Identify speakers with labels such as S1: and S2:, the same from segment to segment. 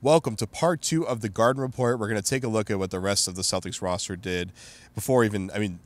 S1: Welcome to part 2 of the Garden Report. We're going to take a look at what the rest of the Celtics roster did.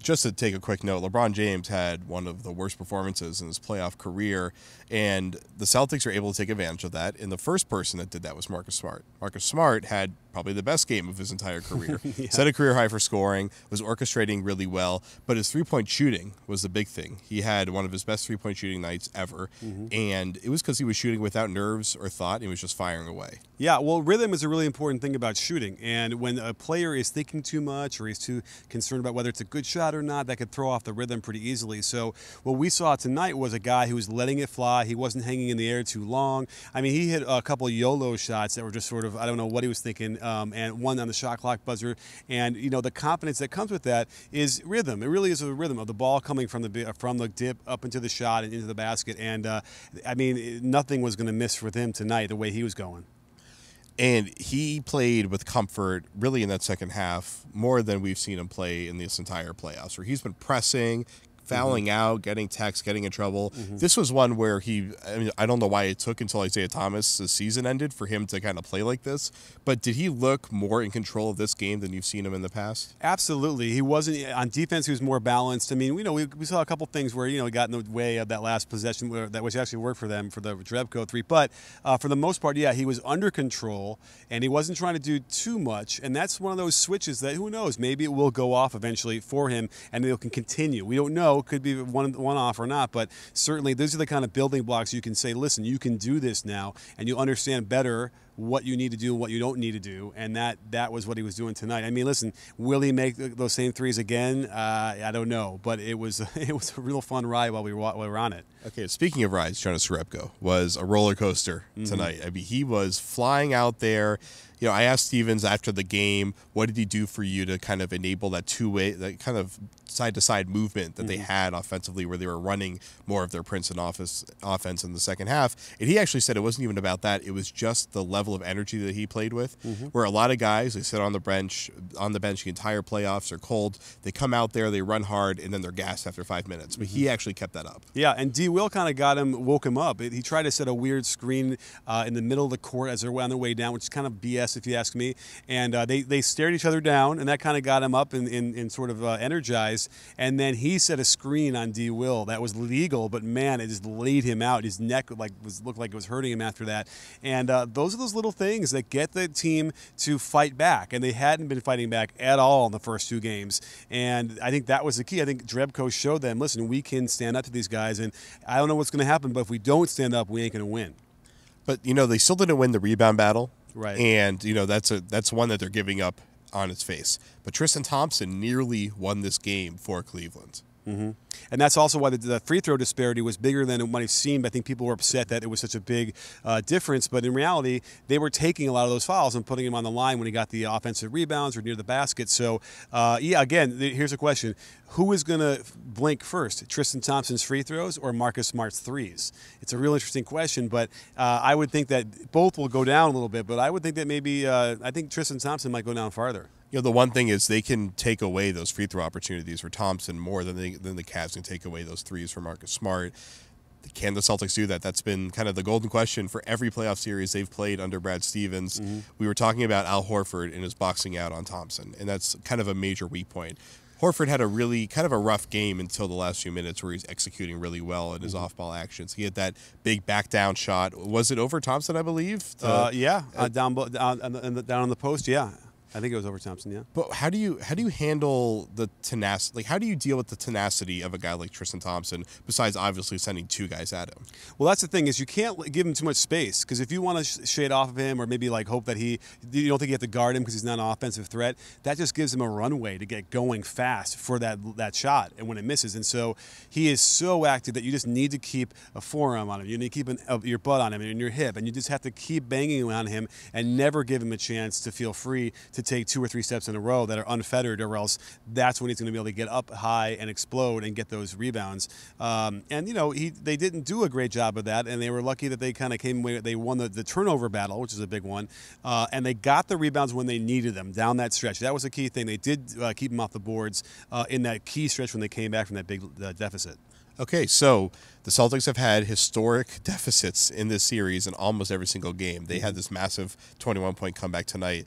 S1: Just to take a quick note, LeBron James had one of the worst performances in his playoff career, and the Celtics are able to take advantage of that. And the first person that did that was Marcus Smart. Marcus Smart had probably the best game of his entire career. Yeah. Set a career high for scoring, was orchestrating really well, but his three-point shooting was the big thing. He had one of his best three-point shooting nights ever, and it was because he was shooting without nerves or thought. He was just firing away.
S2: Yeah, well, rhythm is a really important thing about shooting, and when a player is thinking too much or he's too concerned about whether it's a good shot or not, that could throw off the rhythm pretty easily. So what we saw tonight was a guy who was letting it fly. He wasn't hanging in the air too long. I mean, he hit a couple of YOLO shots that were just sort of, I don't know what he was thinking, and one on the shot clock buzzer. And, you know, the confidence that comes with that is rhythm. It really is a rhythm of the ball coming from the dip up into the shot and into the basket. And, I mean, nothing was going to miss with him tonight the way he was going.
S1: And he played with comfort really in that second half more than we've seen him play in this entire playoffs, where he's been pressing, fouling out, getting texts, getting in trouble. This was one where I don't know why it took until Isaiah Thomas' season ended for him to kind of play like this, but did he look more in control of this game than you've seen him in the past?
S2: Absolutely. He wasn't, on defense, he was more balanced. I mean, we saw a couple things where, he got in the way of that last possession, which actually worked for them for the Jerebko three, but for the most part, yeah, he was under control, and he wasn't trying to do too much, and that's one of those switches that, who knows, maybe it will go off eventually for him, and it can continue. We don't know. Could be one off or not, but certainly these are the kind of building blocks you can say, listen, you can do this now, and you understand better what you need to do and what you don't need to do, and that was what he was doing tonight. I mean, listen, will he make those same threes again? I don't know, but it was a real fun ride while we were on it.
S1: Okay, speaking of rides, Jonas Jerebko was a roller coaster tonight. I mean, he was flying out there. I asked Stevens after the game, what did he do for you to kind of enable that two-way, that kind of side-to-side movement that they had offensively, where they were running more of their Princeton offense in the second half? And he actually said it wasn't even about that. It was just the level of energy that he played with, where a lot of guys, they sit on the bench the entire playoffs, are cold. They come out there, they run hard, and then they're gassed after 5 minutes. But he actually kept that up.
S2: Yeah, and D. Will kind of woke him up. He tried to set a weird screen in the middle of the court as they're on their way down, which is kind of BS if you ask me. And they stared each other down, and that kind of got him up and sort of energized. And then he set a screen on D. Will that was legal, but man, it just laid him out. His neck looked like it was hurting him after that. And those are those little things that get the team to fight back, and they hadn't been fighting back at all in the first two games. And I think that was the key. I think Jerebko showed them, listen, we can stand up to these guys, and I don't know what's going to happen, but if we don't stand up, we ain't going to win.
S1: But they still didn't win the rebound battle.
S2: Right.
S1: And, that's one that they're giving up on its face. But Tristan Thompson nearly won this game for Cleveland.
S2: And that's also why the free throw disparity was bigger than it might have seemed. I think people were upset that it was such a big difference. But in reality, they were taking a lot of those fouls and putting him on the line when he got the offensive rebounds or near the basket. So, again, here's a question. Who is going to blink first, Tristan Thompson's free throws or Marcus Smart's threes? It's a real interesting question, but I would think that both will go down a little bit. But I would think that maybe I think Tristan Thompson might go down farther.
S1: The one thing is they can take away those free throw opportunities for Thompson more than the Cavs can take away those threes for Marcus Smart. Can the Celtics do that? That's been kind of the golden question for every playoff series they've played under Brad Stevens. We were talking about Al Horford and his boxing out on Thompson, and that's kind of a major weak point. Horford had a really kind of a rough game until the last few minutes where he's executing really well in his off-ball actions. He had that big back-down shot. Was it over Thompson, I believe?
S2: Down on the post, yeah. I think it was over Thompson, yeah.
S1: But how do you handle the tenacity? Like, how do you deal with the tenacity of a guy like Tristan Thompson, besides obviously sending two guys at him?
S2: Well, that's the thing, is you can't give him too much space, because if you want to shade off of him or maybe hope that you don't think you have to guard him because he's not an offensive threat, that just gives him a runway to get going fast for that shot and when it misses. And so he is so active that you just need to keep a forearm on him. You need to keep your butt on him and your hip, and you just have to keep banging on him and never give him a chance to feel free to take 2 or 3 steps in a row that are unfettered, or else that's when he's going to be able to get up high and explode and get those rebounds. They didn't do a great job of that, and they were lucky that they kind of came away. They won the turnover battle, which is a big one, and they got the rebounds when they needed them down that stretch. That was a key thing. They did keep them off the boards in that key stretch when they came back from that big deficit.
S1: Okay, so the Celtics have had historic deficits in this series in almost every single game. They had this massive 21-point comeback tonight.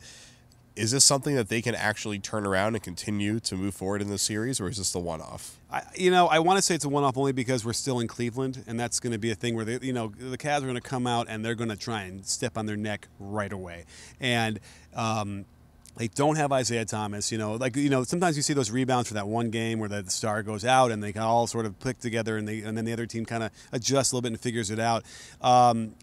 S1: Is this something that they can actually turn around and continue to move forward in this series, or is this the one-off?
S2: I want to say it's a one-off only because we're still in Cleveland, and that's going to be a thing where the Cavs are going to come out and they're going to try and step on their neck right away. And they don't have Isaiah Thomas. Sometimes you see those rebounds for that one game where the star goes out and they can all sort of click together, and then the other team kind of adjusts a little bit and figures it out.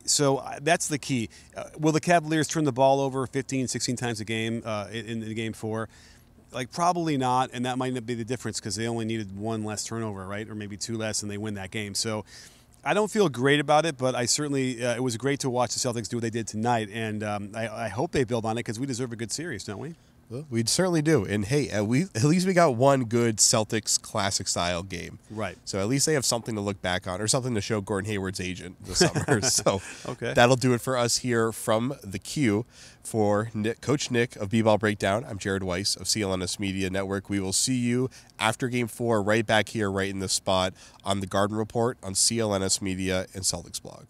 S2: So that's the key. Will the Cavaliers turn the ball over 15, 16 times a game in Game 4? Probably not, and that might not be the difference because they only needed one less turnover, right, or maybe two less, and they win that game. So I don't feel great about it, but I certainly it was great to watch the Celtics do what they did tonight, and I hope they build on it because we deserve a good series, don't we?
S1: Well, we certainly do. And hey, at least we got one good Celtics classic style game.
S2: Right.
S1: So at least they have something to look back on, or something to show Gordon Hayward's agent this summer. So
S2: okay.
S1: That'll do it for us here from the Q. For Coach Nick of B-Ball Breakdown, I'm Jared Weiss of CLNS Media Network. We will see you after Game 4 right back here, right in this spot on the Garden Report on CLNS Media and Celtics Blog.